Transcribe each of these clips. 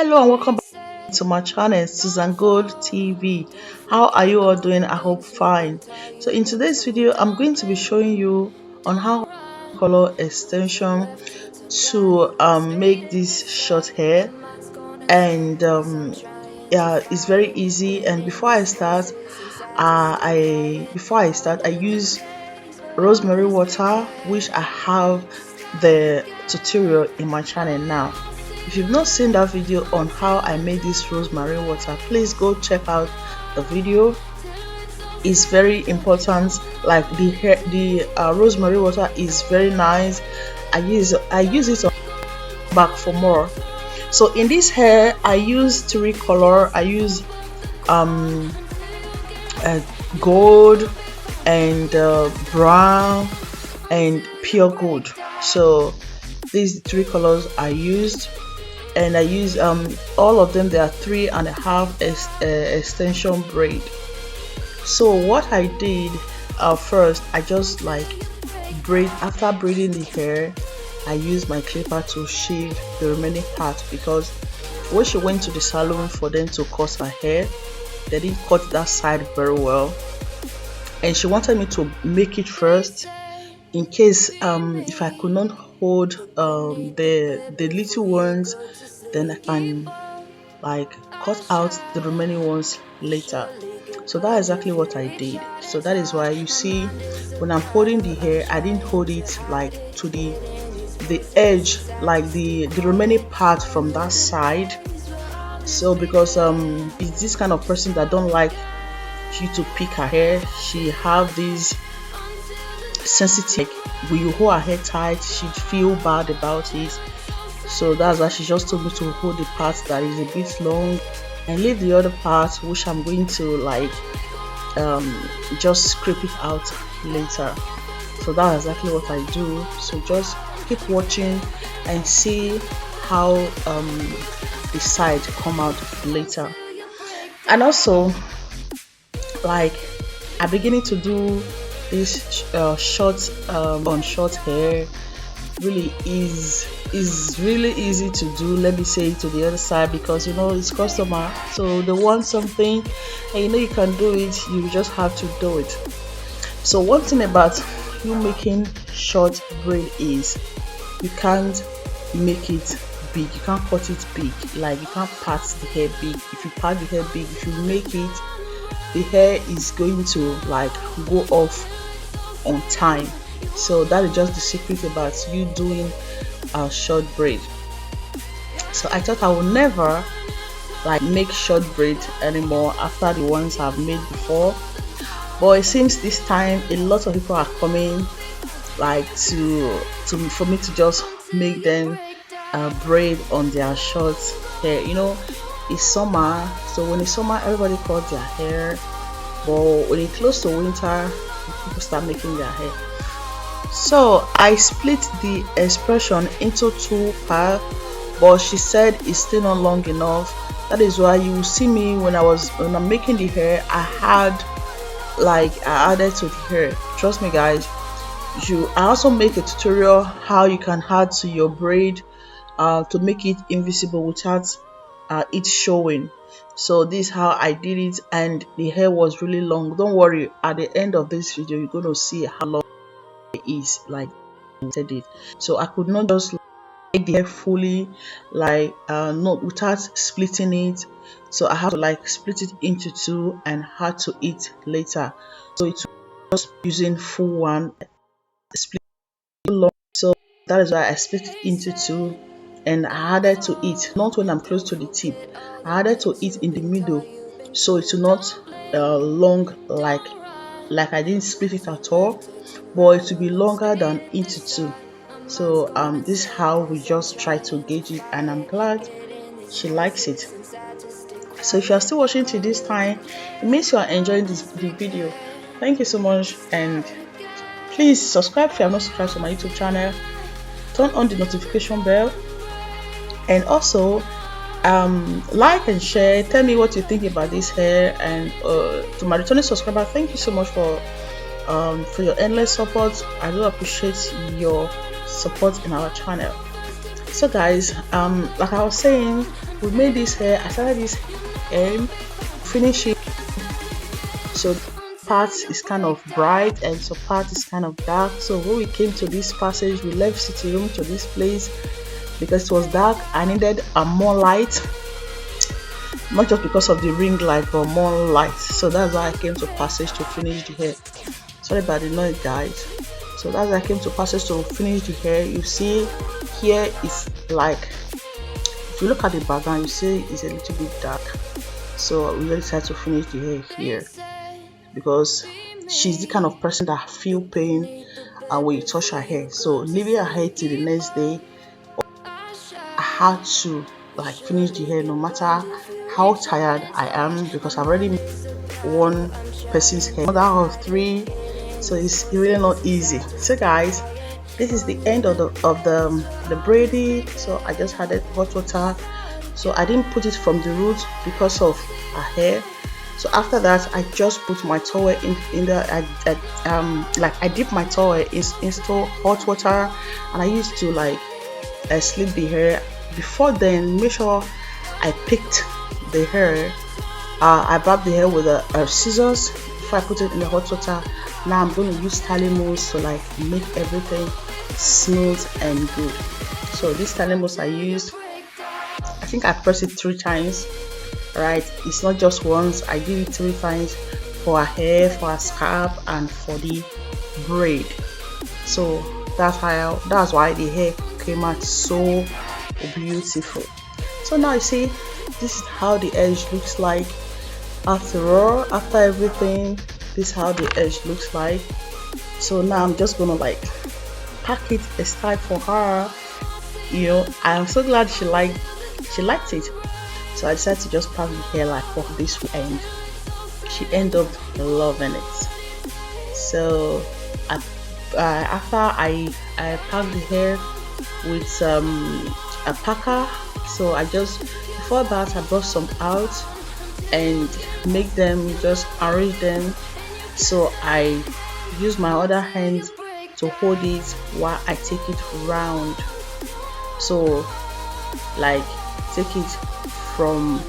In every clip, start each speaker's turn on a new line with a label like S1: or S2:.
S1: Hello and welcome back to my channel, Susan Gold TV. How are you all doing? I hope fine. So in today's video, I'm going to be showing you on how color extension to make this short hair, and yeah, it's very easy. And before I start, I use rosemary water, which I have the tutorial in my channel now. If you've not seen that video on how I made this Rosmarin water, please go check out the video. It's very important. Like the rosemary water is very nice. I use it on back for more. So in this hair, I use three color. I use gold and brown and pure gold. So these three colors I used, and I use all of them. They are 3.5 extension braid. So what I did first, I just like braid. After braiding the hair, I used my clipper to shave the remaining part, because when she went to the salon for them to cut her hair, they didn't cut that side very well, and she wanted me to make it first in case if I could not hold the little ones, then I can like cut out the remaining ones later. So that's exactly what I did. So that is why you see when I'm holding the hair, I didn't hold it like to the edge, like the remaining part from that side. So because it's this kind of person that don't like you to pick her hair. She have this sensitive, when you hold her hair tight, she'd feel bad about it. So that's why she just told me to hold the part that is a bit long and leave the other part, which I'm going to like just scrape it out later. So that's exactly what I do. So just keep watching and see how the side come out later. And also, like, I'm beginning to do this short on short hair. Really is really easy to do. Let me say to the other side, because you know it's customer, so they want something and you know you can do it, you just have to do it. So one thing about you making short braid is you can't make it big, you can't cut it big, like you can't part the hair big. If you part the hair big, if you make it, the hair is going to like go off on time. So that is just the secret about you doing a short braid. So I thought I would never like make short braid anymore after the ones I've made before, but it seems this time a lot of people are coming like for me to just make them braid on their short hair. You know, it's summer, so when it's summer everybody cuts their hair, but when it's close to winter people start making their hair. So I split the expression into two parts, but she said it's still not long enough. That is why you will see me when I'm making the hair, I added to the hair. Trust me guys, I also make a tutorial how you can add to your braid to make it invisible without it showing. So this is how I did it, and the hair was really long. Don't worry, at the end of this video you're going to see how long it is, like I said it. So I could not just make the hair fully like not without splitting it, so I have to like split it into two and add to it later. So it's just using full one, split it long. So that is why I split it into two and I added to it, not when I'm close to the tip, I added to it in the middle, so it's not long like I didn't split it at all, but it will be longer than into two. So this is how we just try to gauge it, and I'm glad she likes it. So if you are still watching till this time, it means you are enjoying the video. Thank you so much, and please subscribe if you have not subscribed to my YouTube channel, turn on the notification bell, and also like and share. Tell me what you think about this hair. And to my returning subscriber, thank you so much for your endless support. I do appreciate your support in our channel. So guys, like I was saying, we made this hair. I started this hair, finish it. So part is kind of bright and so part is kind of dark. So when we came to this passage, we left sitting room to this place because it was dark. I needed a more light, not just because of the ring light, but more light. So that's why I came to passage to finish the hair. Sorry about the noise, guys. So that's why I came to passage to finish the hair. You see here is like, if you look at the background, you see it's a little bit dark. So we really decided to finish the hair here because she's the kind of person that feel pain when you touch her hair. So leaving her hair till the next day, I had to like finish the hair no matter how tired I am, because I've already made one person's hair, mother of three, so it's really not easy. So guys, this is the end of the braiding. So I just added hot water, so I didn't put it from the root because of her hair. So after that, I just put my towel in the like I dip my towel into hot water, and I used to like slip the hair. Before then, make sure I picked the hair. I barb the hair with a scissors before I put it in the hot water. Now I'm going to use styling mousse to like make everything smooth and good. So this styling mousse I used, I think I pressed it 3 times. Right, it's not just once. I did it 3 times for her hair, for her scalp, and for the braid. So that's why the hair came out so beautiful. So now you see, this is how the edge looks like. After everything, this is how the edge looks like. So now I'm just gonna like pack it a style for her. You know, I'm so glad she liked it. So I decided to just pack the hair like for this way, and she ended up loving it. So after I packed the hair with a packer, so I just, before that, I brought some out and make them, just arrange them. So I use my other hand to hold it while I take it round. So like take it from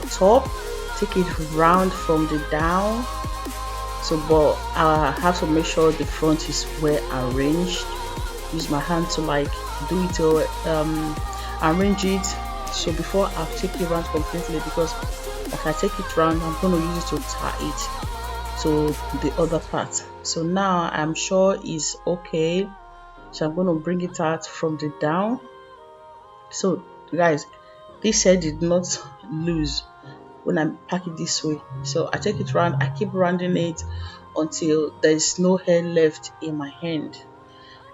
S1: top, take it round from the down. So but I have to make sure the front is well arranged. Use my hand to like do it or arrange it. So before I take it round completely, because if I take it round, I'm going to use it to tie it to the other part. So now I'm sure it's okay. So I'm going to bring it out from the down. So guys, this hair did not lose when I pack it this way. So I take it round, I keep rounding it until there's no hair left in my hand.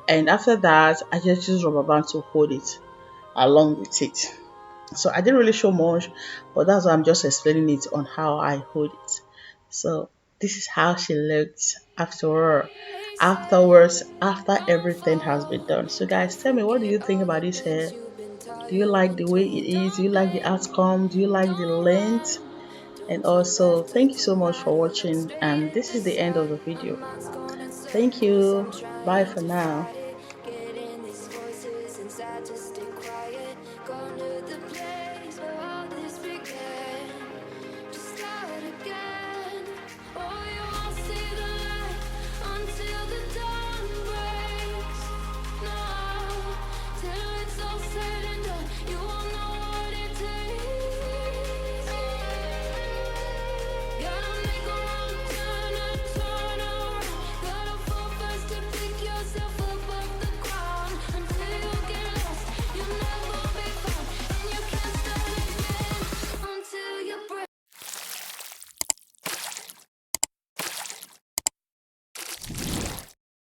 S1: And after that, I just use rubber band to hold it along with it. So I didn't really show much, but that's why I'm just explaining it on how I hold it. So this is how she looked afterwards, after everything has been done. So guys, tell me, what do you think about this hair? Do you like the way it is? Do you like the outcome? Do you like the length? And also, thank you so much for watching, and this is the end of the video. Thank you. Bye for now.